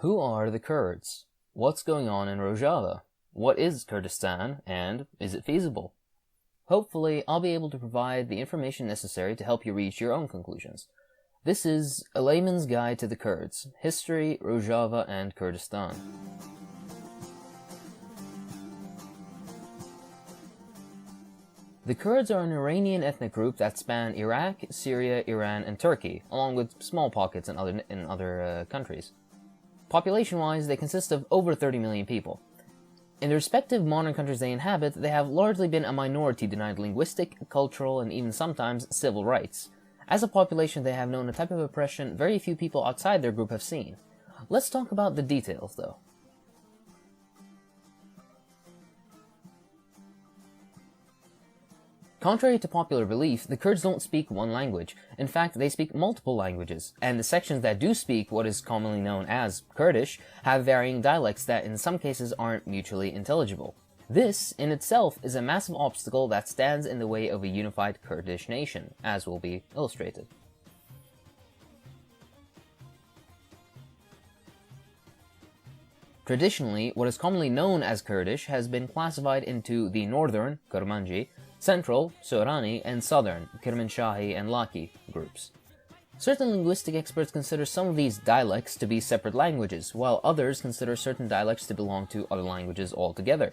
Who are the Kurds? What's going on in Rojava? What is Kurdistan, and is it feasible? Hopefully, I'll be able to provide the information necessary to help you reach your own conclusions. This is A Layman's Guide to the Kurds, History, Rojava, and Kurdistan. The Kurds are an Iranian ethnic group that span Iraq, Syria, Iran, and Turkey, along with small pockets in other countries. Population-wise, they consist of over 30 million people. In the respective modern countries they inhabit, they have largely been a minority denied linguistic, cultural, and even sometimes civil rights. As a population, they have known a type of oppression very few people outside their group have seen. Let's talk about the details, though. Contrary to popular belief, the Kurds don't speak one language. In fact, they speak multiple languages, and the sections that do speak what is commonly known as Kurdish have varying dialects that in some cases aren't mutually intelligible. This, in itself, is a massive obstacle that stands in the way of a unified Kurdish nation, as will be illustrated. Traditionally, what is commonly known as Kurdish has been classified into the northern, Kurmanji, central, Sorani, and southern, Kermanshahi and Laki groups. Certain linguistic experts consider some of these dialects to be separate languages, while others consider certain dialects to belong to other languages altogether.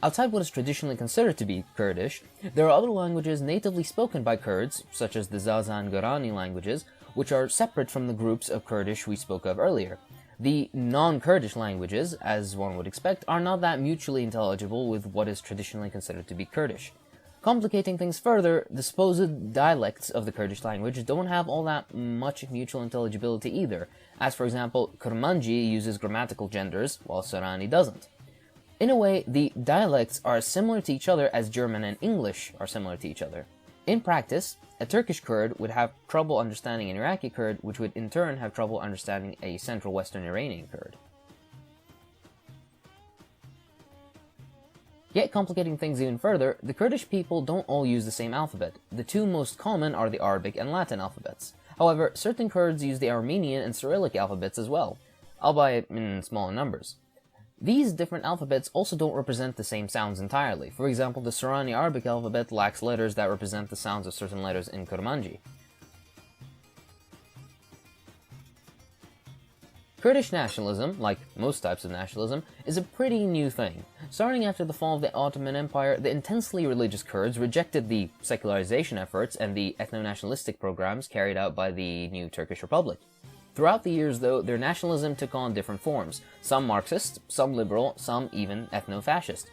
Outside what is traditionally considered to be Kurdish, there are other languages natively spoken by Kurds, such as the Zazan-Gorani languages, which are separate from the groups of Kurdish we spoke of earlier. The non-Kurdish languages, as one would expect, are not that mutually intelligible with what is traditionally considered to be Kurdish. Complicating things further, the supposed dialects of the Kurdish language don't have all that much mutual intelligibility either, as for example, Kurmanji uses grammatical genders, while Sorani doesn't. In a way, the dialects are similar to each other as German and English are similar to each other. In practice, a Turkish Kurd would have trouble understanding an Iraqi Kurd, which would in turn have trouble understanding a Central Western Iranian Kurd. Yet complicating things even further, the Kurdish people don't all use the same alphabet. The two most common are the Arabic and Latin alphabets. However, certain Kurds use the Armenian and Cyrillic alphabets as well, albeit in smaller numbers. These different alphabets also don't represent the same sounds entirely. For example, the Sorani Arabic alphabet lacks letters that represent the sounds of certain letters in Kurmanji. Kurdish nationalism, like most types of nationalism, is a pretty new thing. Starting after the fall of the Ottoman Empire, the intensely religious Kurds rejected the secularization efforts and the ethno-nationalistic programs carried out by the new Turkish Republic. Throughout the years, though, their nationalism took on different forms, some Marxist, some liberal, some even ethno-fascist.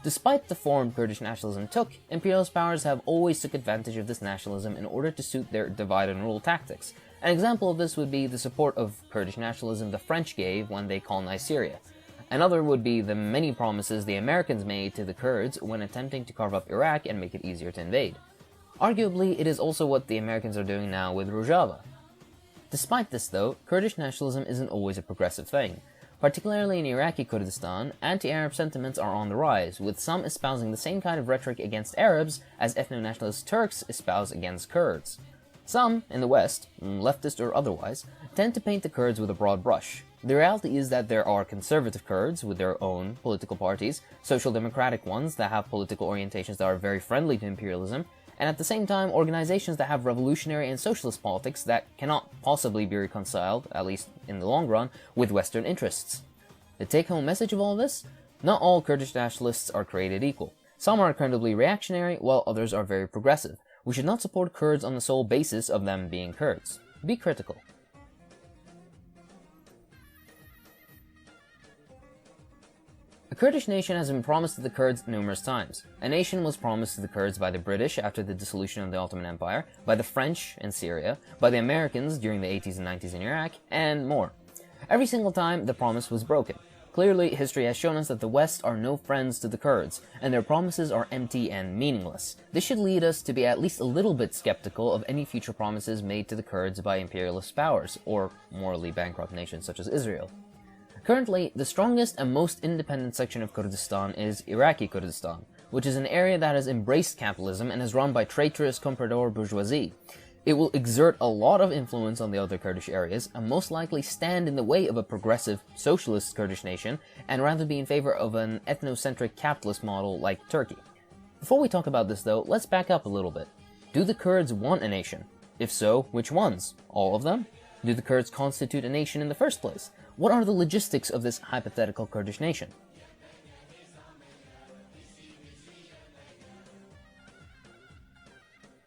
Despite the form Kurdish nationalism took, imperialist powers have always took advantage of this nationalism in order to suit their divide-and-rule tactics. An example of this would be the support of Kurdish nationalism the French gave when they colonized Syria. Another would be the many promises the Americans made to the Kurds when attempting to carve up Iraq and make it easier to invade. Arguably, it is also what the Americans are doing now with Rojava. Despite this, though, Kurdish nationalism isn't always a progressive thing. Particularly in Iraqi Kurdistan, anti-Arab sentiments are on the rise, with some espousing the same kind of rhetoric against Arabs as ethno-nationalist Turks espouse against Kurds. Some, in the West, leftist or otherwise, tend to paint the Kurds with a broad brush. The reality is that there are conservative Kurds with their own political parties, social democratic ones that have political orientations that are very friendly to imperialism, and at the same time organizations that have revolutionary and socialist politics that cannot possibly be reconciled, at least in the long run, with Western interests. The take-home message of all this? Not all Kurdish nationalists are created equal. Some are incredibly reactionary, while others are very progressive. We should not support Kurds on the sole basis of them being Kurds. Be critical. A Kurdish nation has been promised to the Kurds numerous times. A nation was promised to the Kurds by the British after the dissolution of the Ottoman Empire, by the French in Syria, by the Americans during the 80s and 90s in Iraq, and more. Every single time, the promise was broken. Clearly, history has shown us that the West are no friends to the Kurds, and their promises are empty and meaningless. This should lead us to be at least a little bit skeptical of any future promises made to the Kurds by imperialist powers, or morally bankrupt nations such as Israel. Currently, the strongest and most independent section of Kurdistan is Iraqi Kurdistan, which is an area that has embraced capitalism and is run by traitorous comprador bourgeoisie. It will exert a lot of influence on the other Kurdish areas, and most likely stand in the way of a progressive, socialist Kurdish nation, and rather be in favor of an ethnocentric capitalist model like Turkey. Before we talk about this though, let's back up a little bit. Do the Kurds want a nation? If so, which ones? All of them? Do the Kurds constitute a nation in the first place? What are the logistics of this hypothetical Kurdish nation?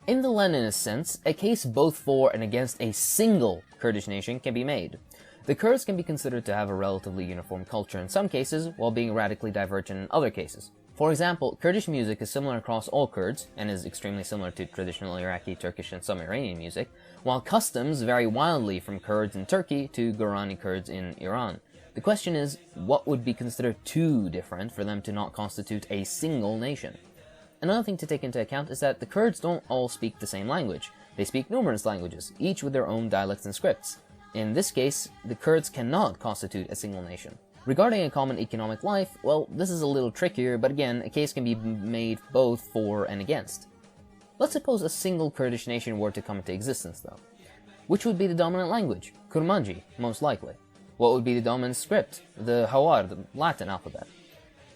In the Leninist sense, a case both for and against a single Kurdish nation can be made. The Kurds can be considered to have a relatively uniform culture in some cases, while being radically divergent in other cases. For example, Kurdish music is similar across all Kurds, and is extremely similar to traditional Iraqi, Turkish, and some Iranian music, while customs vary wildly from Kurds in Turkey to Gorani Kurds in Iran. The question is, what would be considered too different for them to not constitute a single nation? Another thing to take into account is that the Kurds don't all speak the same language. They speak numerous languages, each with their own dialects and scripts. In this case, the Kurds cannot constitute a single nation. Regarding a common economic life, well, this is a little trickier, but again, a case can be made both for and against. Let's suppose a single Kurdish nation were to come into existence, though. Which would be the dominant language? Kurmanji, most likely. What would be the dominant script? The Hawar, the Latin alphabet.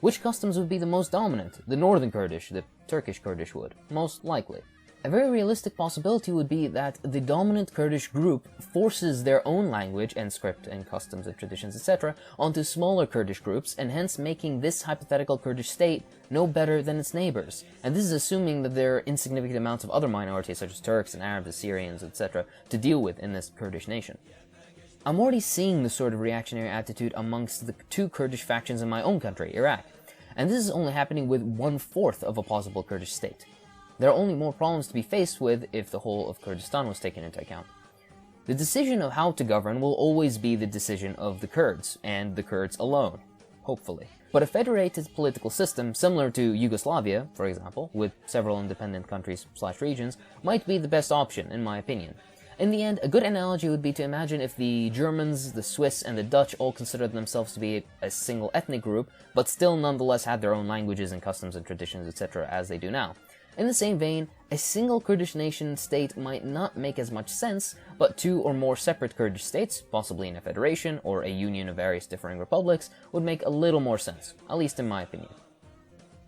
Which customs would be the most dominant? The Northern Kurdish, the Turkish Kurdish would, most likely. A very realistic possibility would be that the dominant Kurdish group forces their own language and script and customs and traditions, etc. onto smaller Kurdish groups, and hence making this hypothetical Kurdish state no better than its neighbors. And this is assuming that there are insignificant amounts of other minorities such as Turks and Arabs, Assyrians, etc. to deal with in this Kurdish nation. I'm already seeing this sort of reactionary attitude amongst the two Kurdish factions in my own country, Iraq, and this is only happening with 1/4 of a possible Kurdish state. There are only more problems to be faced with if the whole of Kurdistan was taken into account. The decision of how to govern will always be the decision of the Kurds, and the Kurds alone, hopefully. But a federated political system, similar to Yugoslavia, for example, with several independent countries/regions, might be the best option, in my opinion. In the end, a good analogy would be to imagine if the Germans, the Swiss, and the Dutch all considered themselves to be a single ethnic group, but still nonetheless had their own languages and customs and traditions, etc. as they do now. In the same vein, a single Kurdish nation state might not make as much sense, but two or more separate Kurdish states, possibly in a federation or a union of various differing republics, would make a little more sense, at least in my opinion.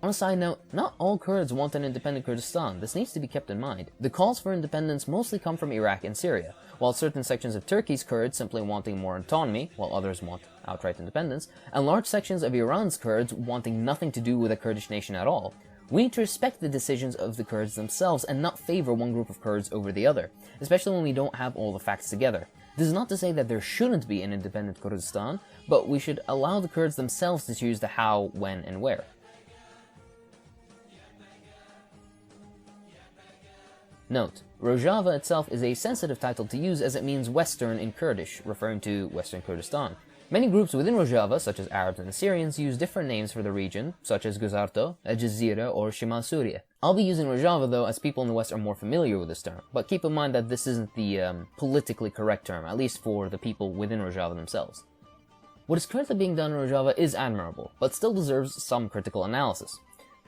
On a side note, not all Kurds want an independent Kurdistan. This needs to be kept in mind. The calls for independence mostly come from Iraq and Syria, while certain sections of Turkey's Kurds simply wanting more autonomy, while others want outright independence, and large sections of Iran's Kurds wanting nothing to do with a Kurdish nation at all. We need to respect the decisions of the Kurds themselves and not favor one group of Kurds over the other, especially when we don't have all the facts together. This is not to say that there shouldn't be an independent Kurdistan, but we should allow the Kurds themselves to choose the how, when, and where. Note, Rojava itself is a sensitive title to use as it means Western in Kurdish, referring to Western Kurdistan. Many groups within Rojava, such as Arabs and Assyrians, use different names for the region, such as Guzarto, Al Jazeera, or Shimal Surya. I'll be using Rojava though, as people in the West are more familiar with this term, but keep in mind that this isn't the politically correct term, at least for the people within Rojava themselves. What is currently being done in Rojava is admirable, but still deserves some critical analysis.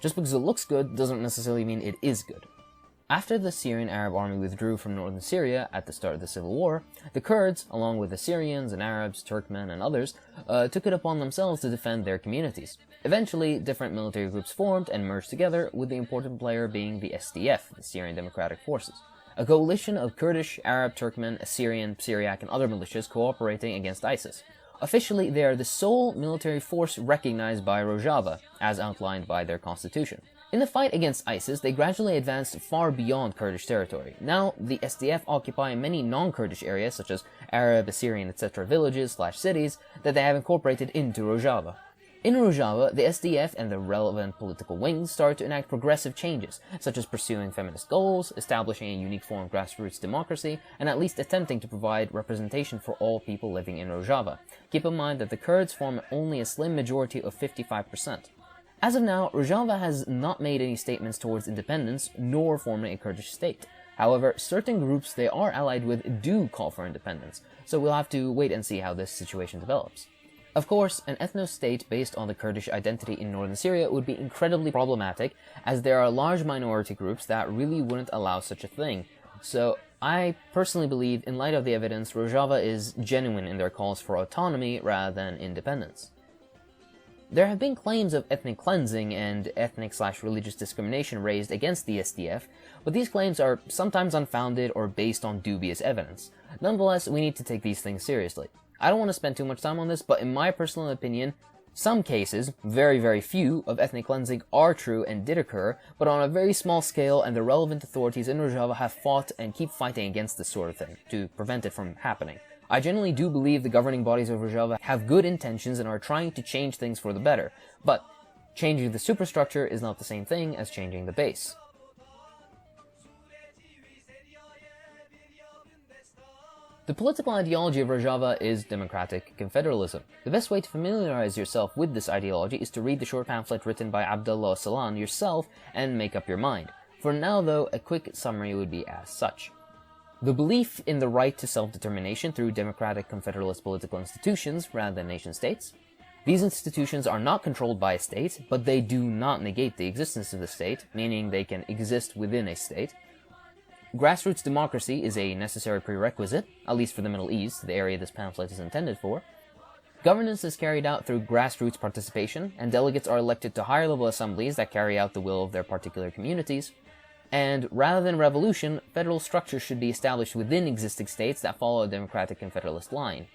Just because it looks good doesn't necessarily mean it is good. After the Syrian Arab army withdrew from northern Syria at the start of the civil war, the Kurds, along with Assyrians and Arabs, Turkmen, and others, took it upon themselves to defend their communities. Eventually, different military groups formed and merged together, with the important player being the SDF, the Syrian Democratic Forces, a coalition of Kurdish, Arab, Turkmen, Assyrian, Syriac, and other militias cooperating against ISIS. Officially, they are the sole military force recognized by Rojava, as outlined by their constitution. In the fight against ISIS, they gradually advanced far beyond Kurdish territory. Now, the SDF occupy many non-Kurdish areas, such as Arab, Assyrian, etc. villages/cities, that they have incorporated into Rojava. In Rojava, the SDF and the relevant political wings started to enact progressive changes, such as pursuing feminist goals, establishing a unique form of grassroots democracy, and at least attempting to provide representation for all people living in Rojava. Keep in mind that the Kurds form only a slim majority of 55%. As of now, Rojava has not made any statements towards independence, nor forming a Kurdish state. However, certain groups they are allied with do call for independence, so we'll have to wait and see how this situation develops. Of course, an ethno-state based on the Kurdish identity in northern Syria would be incredibly problematic, as there are large minority groups that really wouldn't allow such a thing. So, I personally believe, in light of the evidence, Rojava is genuine in their calls for autonomy rather than independence. There have been claims of ethnic cleansing and ethnic/religious discrimination raised against the SDF, but these claims are sometimes unfounded or based on dubious evidence. Nonetheless, we need to take these things seriously. I don't want to spend too much time on this, but in my personal opinion, some cases, very few, of ethnic cleansing are true and did occur, but on a very small scale, and the relevant authorities in Rojava have fought and keep fighting against this sort of thing, to prevent it from happening. I genuinely do believe the governing bodies of Rojava have good intentions and are trying to change things for the better, but changing the superstructure is not the same thing as changing the base. The political ideology of Rojava is democratic confederalism. The best way to familiarize yourself with this ideology is to read the short pamphlet written by Abdullah Salan yourself and make up your mind. For now though, a quick summary would be as such. The belief in the right to self-determination through democratic confederalist political institutions rather than nation-states. These institutions are not controlled by a state, but they do not negate the existence of the state, meaning they can exist within a state. Grassroots democracy is a necessary prerequisite, at least for the Middle East, the area this pamphlet is intended for. Governance is carried out through grassroots participation, and delegates are elected to higher-level assemblies that carry out the will of their particular communities. And rather than revolution, federal structures should be established within existing states that follow a democratic confederalist line.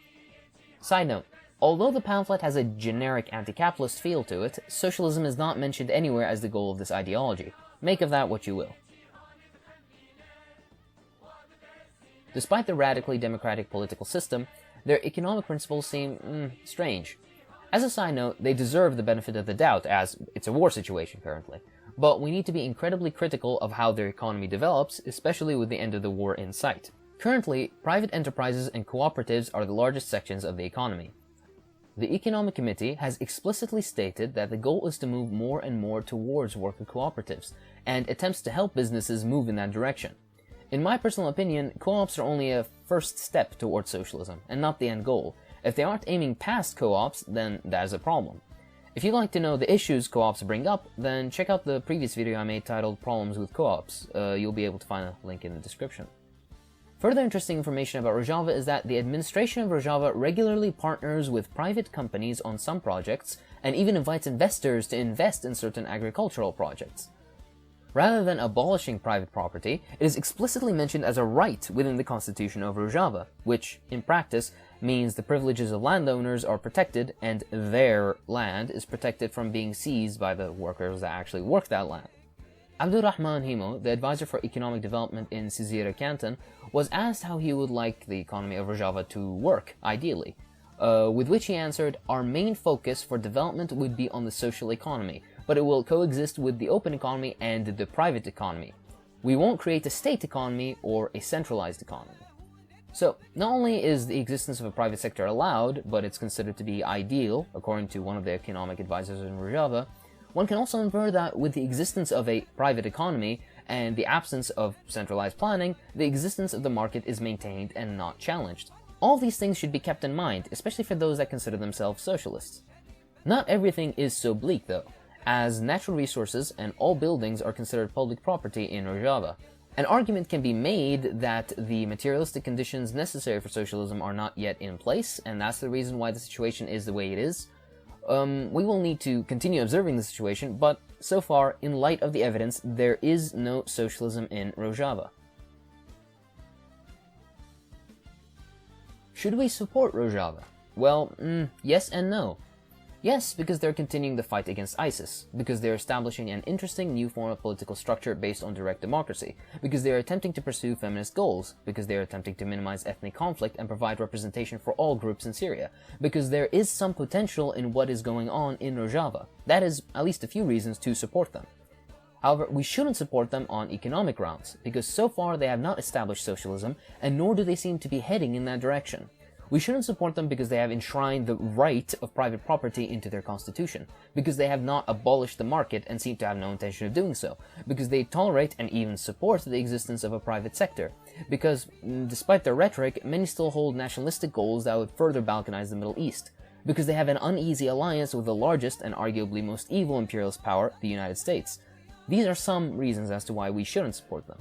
Side note, although the pamphlet has a generic anti-capitalist feel to it, socialism is not mentioned anywhere as the goal of this ideology. Make of that what you will. Despite the radically democratic political system, their economic principles seem strange. As a side note, they deserve the benefit of the doubt, as it's a war situation currently. But we need to be incredibly critical of how their economy develops, especially with the end of the war in sight. Currently, private enterprises and cooperatives are the largest sections of the economy. The Economic Committee has explicitly stated that the goal is to move more and more towards worker cooperatives, and attempts to help businesses move in that direction. In my personal opinion, co-ops are only a first step towards socialism, and not the end goal. If they aren't aiming past co-ops, then that is a problem. If you'd like to know the issues co-ops bring up, then check out the previous video I made titled Problems with Co-ops. You'll be able to find a link in the description. Further interesting information about Rojava is that the administration of Rojava regularly partners with private companies on some projects, and even invites investors to invest in certain agricultural projects. Rather than abolishing private property, it is explicitly mentioned as a right within the constitution of Rojava, which, in practice, means the privileges of landowners are protected and their land is protected from being seized by the workers that actually work that land. Abdurrahman Himo, the advisor for economic development in Sizira Canton, was asked how he would like the economy of Rojava to work, ideally, with which he answered, "Our main focus for development would be on the social economy, but it will coexist with the open economy and the private economy. We won't create a state economy or a centralized economy." So, not only is the existence of a private sector allowed, but it's considered to be ideal, according to one of the economic advisors in Rojava, one can also infer that with the existence of a private economy and the absence of centralized planning, the existence of the market is maintained and not challenged. All these things should be kept in mind, especially for those that consider themselves socialists. Not everything is so bleak, though, as natural resources and all buildings are considered public property in Rojava. An argument can be made that the materialistic conditions necessary for socialism are not yet in place, and that's the reason why the situation is the way it is. We will need to continue observing the situation, but so far, in light of the evidence, there is no socialism in Rojava. Should we support Rojava? Well, yes and no. Yes, because they're continuing the fight against ISIS, because they're establishing an interesting new form of political structure based on direct democracy, because they're attempting to pursue feminist goals, because they're attempting to minimize ethnic conflict and provide representation for all groups in Syria, because there is some potential in what is going on in Rojava. That is at least a few reasons to support them. However, we shouldn't support them on economic grounds, because so far they have not established socialism, and nor do they seem to be heading in that direction. We shouldn't support them because they have enshrined the right of private property into their constitution, because they have not abolished the market and seem to have no intention of doing so, because they tolerate and even support the existence of a private sector, because, despite their rhetoric, many still hold nationalistic goals that would further balkanize the Middle East, because they have an uneasy alliance with the largest and arguably most evil imperialist power, the United States. These are some reasons as to why we shouldn't support them.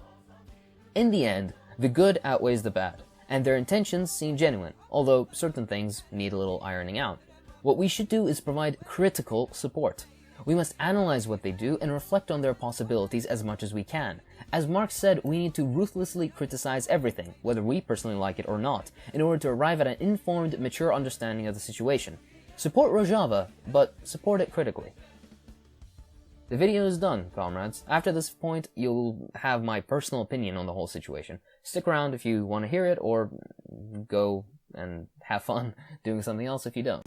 In the end, the good outweighs the bad, and their intentions seem genuine, although certain things need a little ironing out. What we should do is provide critical support. We must analyze what they do and reflect on their possibilities as much as we can. As Marx said, we need to ruthlessly criticize everything, whether we personally like it or not, in order to arrive at an informed, mature understanding of the situation. Support Rojava, but support it critically. The video is done, comrades. After this point, you'll have my personal opinion on the whole situation. Stick around if you want to hear it, or go and have fun doing something else if you don't.